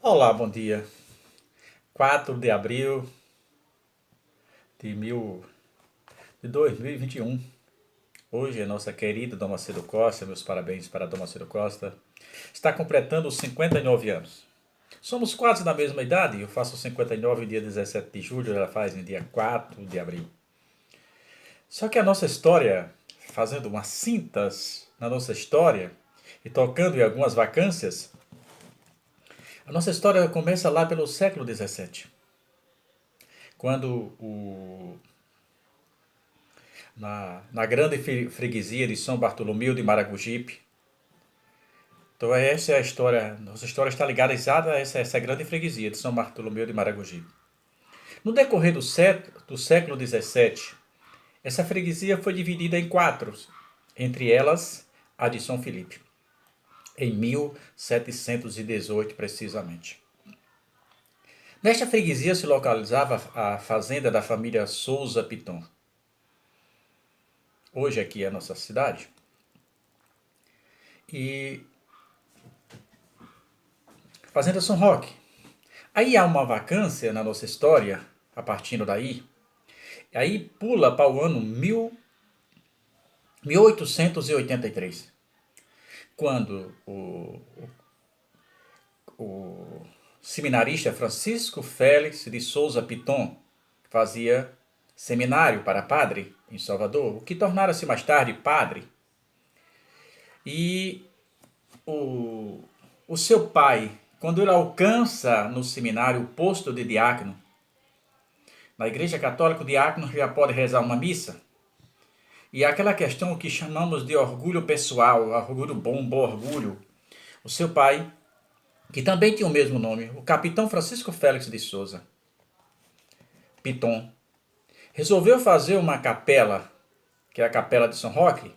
Olá, bom dia. 4 de abril de, mil, de 2021. Hoje a nossa querida Dom Macedo Costa, meus parabéns para Dom Macedo Costa, está completando os 59 anos. Somos quase da mesma idade, eu faço 59 no dia 17 de julho, ela faz no dia 4 de abril. Só que a nossa história, fazendo umas cintas na nossa história e tocando em algumas vacâncias, a nossa história começa lá pelo século 17, quando na grande freguesia de São Bartolomeu de Maragogipe. Então essa é a história, nossa história está ligada a essa grande freguesia de São Bartolomeu de Maragogipe. No decorrer do século XVII, essa freguesia foi dividida em quatro, entre elas a de São Felipe, em 1718 precisamente. Nesta freguesia se localizava a fazenda da família Souza Piton. Hoje aqui é a nossa cidade. E Fazenda São Roque. Aí há uma vacância na nossa história, a partir daí. Aí pula para o ano 1883, quando o seminarista Francisco Félix de Souza Piton fazia seminário para padre em Salvador, o que tornara-se mais tarde padre. E o seu pai, quando ele alcança no seminário o posto de diácono, na Igreja Católica o diácono já pode rezar uma missa. E aquela questão que chamamos de orgulho pessoal, orgulho bom orgulho. O seu pai, que também tinha o mesmo nome, o capitão Francisco Félix de Souza Piton, resolveu fazer uma capela, que é a Capela de São Roque,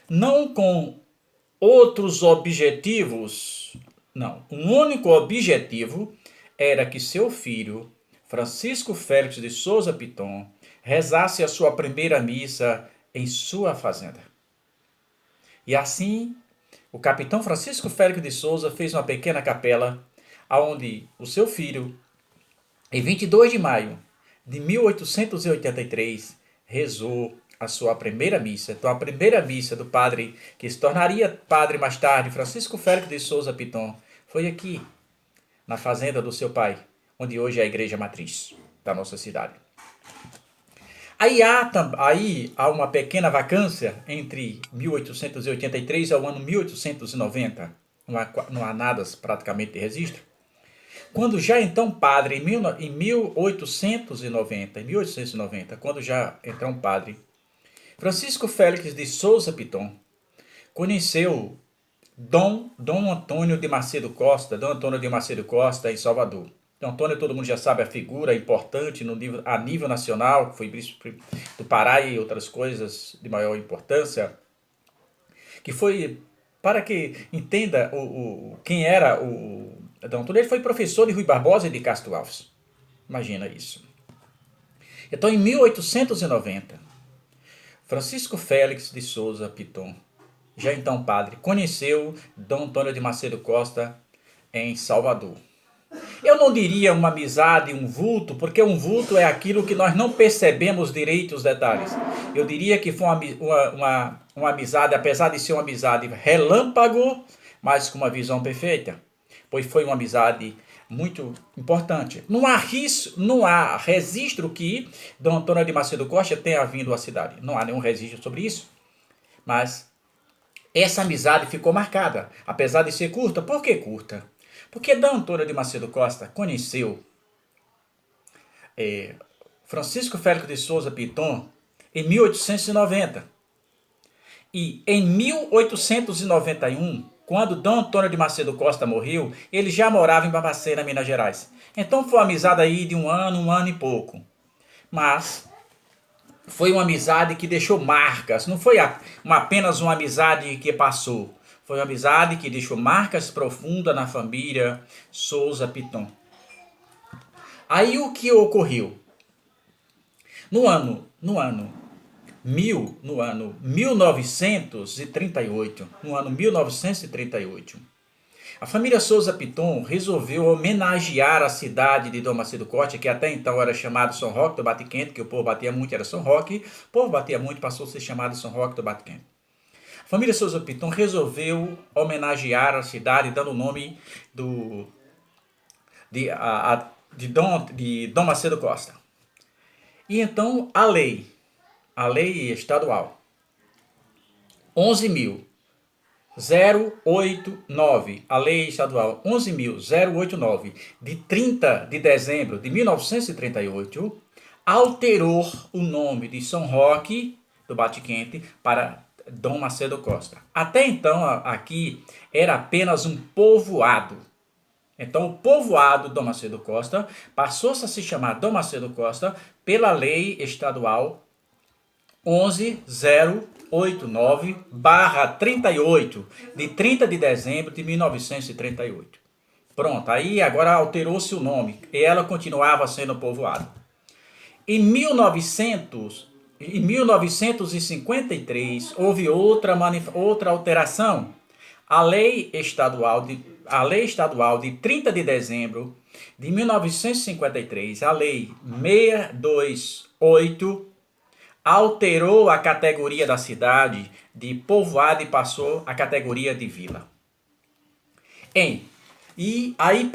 não com outros objetivos, não. Um único objetivo era que seu filho, Francisco Félix de Souza Piton, rezasse a sua primeira missa em sua fazenda. E assim, o capitão Francisco Félix de Souza fez uma pequena capela, onde o seu filho, em 22 de maio de 1883, rezou a sua primeira missa. Então, a primeira missa do padre, que se tornaria padre mais tarde, Francisco Félix de Souza Piton, foi aqui, na fazenda do seu pai, onde hoje é a igreja matriz da nossa cidade. Aí há uma pequena vacância entre 1883 e o ano 1890. Não há nada praticamente de registro. Quando já então padre, em 1890, quando já então padre, Francisco Félix de Souza Piton conheceu Dom Antônio de Macedo Costa, em Salvador. Dom Antônio, todo mundo já sabe, a figura importante a nível nacional, foi bispo do Pará e outras coisas de maior importância, que foi, para que entenda quem era o Dom Antônio, ele foi professor de Rui Barbosa e de Castro Alves. Imagina isso. Então, em 1890, Francisco Félix de Souza Piton, já então padre, conheceu Dom Antônio de Macedo Costa em Salvador. Eu não diria uma amizade, um vulto, porque um vulto é aquilo que nós não percebemos direito os detalhes. Eu diria que foi uma amizade, apesar de ser uma amizade relâmpago, mas com uma visão perfeita, pois foi uma amizade muito importante. Não há registro que Dom Antônio de Macedo Costa tenha vindo à cidade. Não há nenhum registro sobre isso. Mas essa amizade ficou marcada, apesar de ser curta. Por que curta? Porque Dom Antônio de Macedo Costa conheceu Francisco Félix de Souza Piton em 1890. E em 1891, quando Dom Antônio de Macedo Costa morreu, ele já morava em Barbacena, Minas Gerais. Então foi uma amizade aí de um ano e pouco. Mas foi uma amizade que deixou marcas, não foi apenas uma amizade que passou. Foi uma amizade que deixou marcas profundas na família Souza Piton. Aí o que ocorreu? No ano 1938, A família Souza Piton resolveu homenagear a cidade de Dom Macedo Costa, que até então era chamado São Roque do Bate-Quente, que o povo batia muito, era São Roque, o povo batia muito, passou a ser chamado São Roque do Bate-Quente. A família Souza Piton resolveu homenagear a cidade, dando o nome de Dom Macedo Costa. E então a lei estadual 11.089, a lei estadual 11.089, de 30 de dezembro de 1938, alterou o nome de São Roque do Bate-Quente para Dom Macedo Costa. Até então, aqui era apenas um povoado. Então, o povoado Dom Macedo Costa passou-se a se chamar Dom Macedo Costa pela lei estadual 11.089/38, de 30 de dezembro de 1938. Pronto, aí agora alterou-se o nome e ela continuava sendo povoado. Em 1953, houve outra alteração. A lei estadual de 30 de dezembro de 1953, a lei 628, alterou a categoria da cidade de povoado e passou a categoria de vila. E aí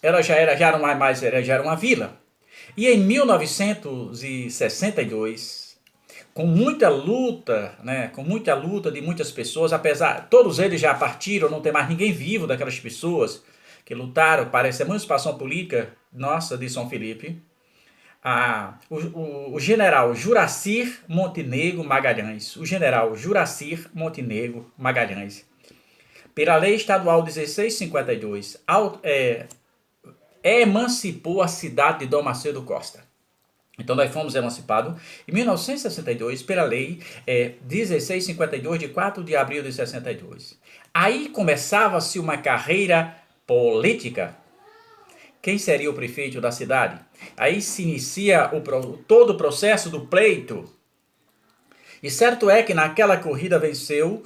ela já era uma vila. E em 1962, com muita luta de muitas pessoas, apesar todos eles já partiram, não tem mais ninguém vivo daquelas pessoas que lutaram para essa emancipação política nossa de São Felipe. O general Juracir Montenegro Magalhães, pela lei estadual 1652, emancipou a cidade de Dom Macedo Costa. Então nós fomos emancipados em 1962 pela lei 1652, de 4 de abril de 62. Aí começava-se uma carreira política. Quem seria o prefeito da cidade? Aí se inicia todo o processo do pleito. E certo é que naquela corrida venceu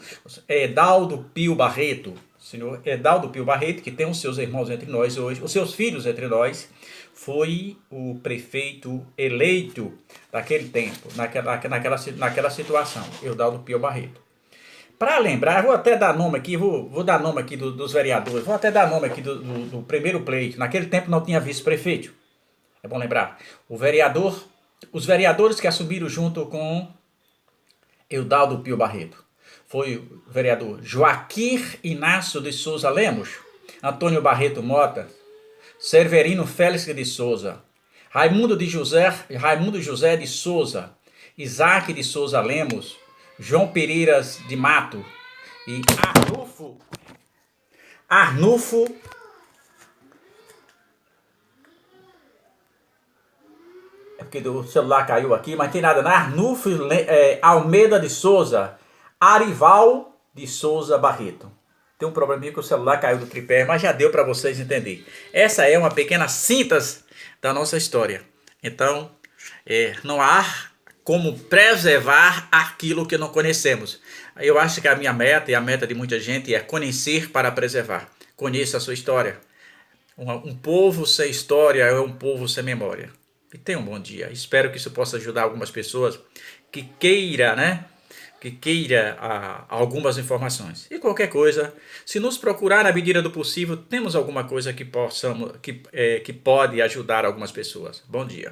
Edaldo Pio Barreto. O senhor Edaldo Pio Barreto, que tem os seus irmãos entre nós hoje, os seus filhos entre nós, foi o prefeito eleito daquele tempo, naquela situação, Edaldo Pio Barreto. Para lembrar, vou até dar nome aqui, vou dar nome aqui dos vereadores, vou até dar nome aqui do primeiro pleito. Naquele tempo não tinha vice-prefeito. É bom lembrar. Os vereadores que assumiram junto com Edaldo Pio Barreto. Foi o vereador Joaquim Inácio de Souza Lemos, Antônio Barreto Mota, Severino Félix de Souza, Raimundo José de Souza, Isaac de Souza Lemos, João Pereira de Mato e Arnulfo é porque o celular caiu aqui, mas tem nada, Arnulfo Almeida de Souza, Arival de Souza Barreto. Tem um probleminha que o celular caiu do tripé, mas já deu para vocês entenderem. Essa é uma pequena síntese da nossa história. Então, não há como preservar aquilo que não conhecemos. Eu acho que a minha meta e a meta de muita gente é conhecer para preservar. Conheça a sua história. Um povo sem história é um povo sem memória. E tenha um bom dia. Espero que isso possa ajudar algumas pessoas que queira, algumas informações. E qualquer coisa, se nos procurar na medida do possível, temos alguma coisa que pode ajudar algumas pessoas. Bom dia.